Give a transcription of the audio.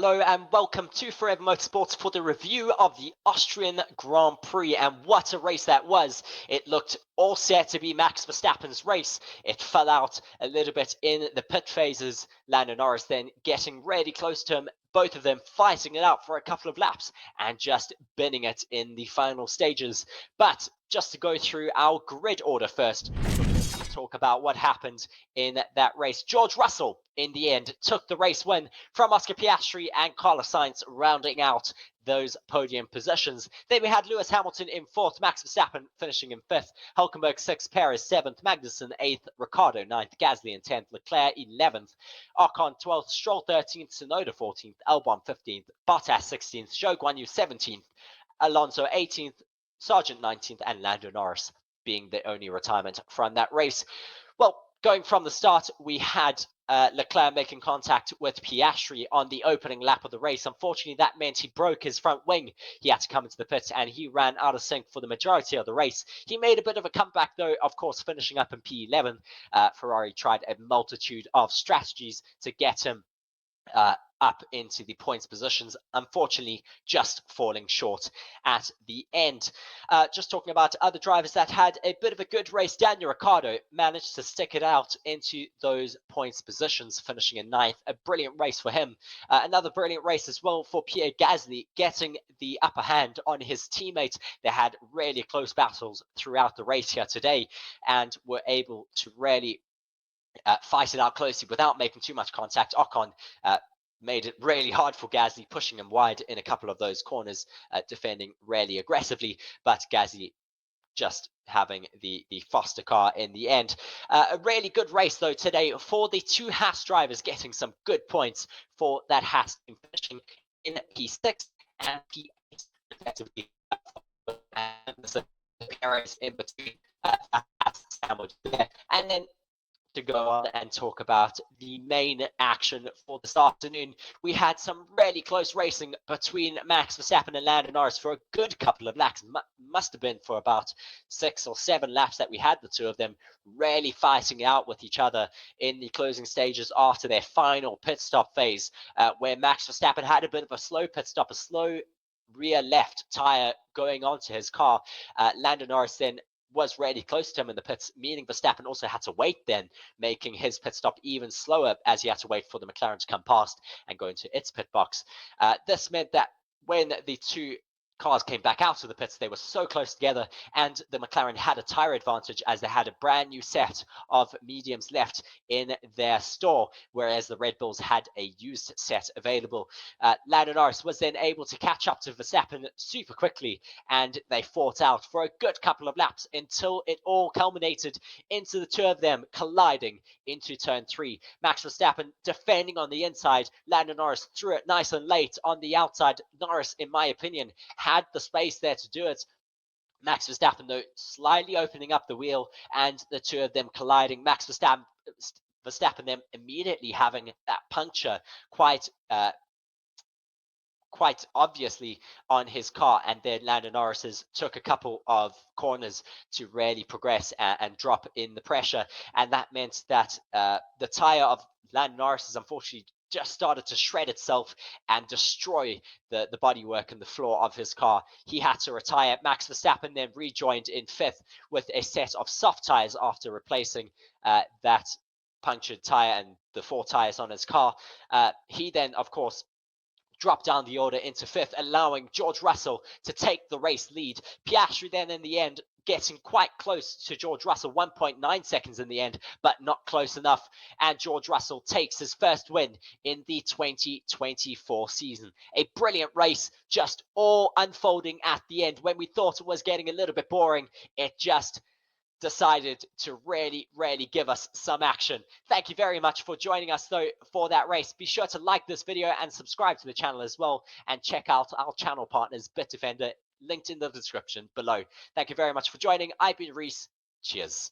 Hello and welcome to Forever Motorsports for the review of the Austrian Grand Prix, and what a race that was. It looked all set to be Max Verstappen's race. It fell out a little bit in the pit phases. Lando Norris then getting really close to him, both of them fighting it out for a couple of laps and just binning it in the final stages. But just to go through our grid order first, talk about what happened in that race. George Russell, in the end, took the race win from Oscar Piastri and Carlos Sainz rounding out those podium positions. Then we had Lewis Hamilton in 4th, Max Verstappen finishing in 5th, Hülkenberg 6th, Perez 7th, Magnussen 8th, Ricciardo 9th, Gasly in 10th, Leclerc 11th, Ocon 12th, Stroll 13th, Tsunoda 14th, Albon 15th, Bottas 16th, Zhou Guanyu 17th, Alonso 18th, Sargent 19th, and Lando Norris being the only retirement from that race. Well, going from the start, we had Leclerc making contact with Piastri on the opening lap of the race. Unfortunately, that meant he broke his front wing. He had to come into the pits and he ran out of sync for the majority of the race. He made a bit of a comeback, though, of course, finishing up in P11. Ferrari tried a multitude of strategies to get him up into the points positions, unfortunately just falling short at the end. Just talking about other drivers that had a bit of a good race, Daniel Ricciardo managed to stick it out into those points positions, finishing in 9th. A brilliant race for him. Another brilliant race as well for Pierre Gasly, getting the upper hand on his teammates. They had really close battles throughout the race here today and were able to really fight it out closely without making too much contact. Ocon made it really hard for Gasly, pushing him wide in a couple of those corners, defending really aggressively, but Gasly just having the faster car in the end. A really good race, though, today for the two Haas drivers, getting some good points for that Haas team, finishing in P6 and P8, effectively. And Perez in between, sandwich there. And then to go on and talk about the main action for this afternoon, we had some really close racing between Max Verstappen and Lando Norris for a good couple of laps. Must have been for about 6 or 7 laps that we had the two of them really fighting out with each other in the closing stages after their final pit stop phase, where Max Verstappen had a bit of a slow pit stop, a slow rear left tire going onto his car. Lando Norris then was really close to him in the pits, meaning Verstappen also had to wait then, making his pit stop even slower as he had to wait for the McLaren to come past and go into its pit box. This meant that when the two cars came back out of the pits, they were so close together, and the McLaren had a tire advantage as they had a brand new set of mediums left in their store, whereas the Red Bulls had a used set available. Lando Norris was then able to catch up to Verstappen super quickly, and they fought out for a good couple of laps until it all culminated into the two of them colliding into turn 3. Max Verstappen defending on the inside, Lando Norris threw it nice and late on the outside. Norris, in my opinion, had the space there to do it. Max Verstappen, though, slightly opening up the wheel and the two of them colliding. Max Verstappen then immediately having that puncture quite obviously on his car, and then Lando Norris's took a couple of corners to really progress and drop in the pressure, and that meant that the tire of Lando Norris's unfortunately just started to shred itself and destroy the bodywork and the floor of his car. He had to retire. Max Verstappen then rejoined in 5th with a set of soft tires after replacing that punctured tire and the 4 tires on his car. He then, of course, dropped down the order into 5th, allowing George Russell to take the race lead. Piastri then in the end getting quite close to George Russell, 1.9 seconds in the end, but not close enough. And George Russell takes his first win in the 2024 season. A brilliant race, just all unfolding at the end. When we thought it was getting a little bit boring, it just decided to really give us some action. Thank you very much for joining us, though, for that race. Be sure to like this video and subscribe to the channel as well, and check out our channel partners, BITDEFENDER, linked in the description below. Thank you very much for joining. I've been Reece. Cheers.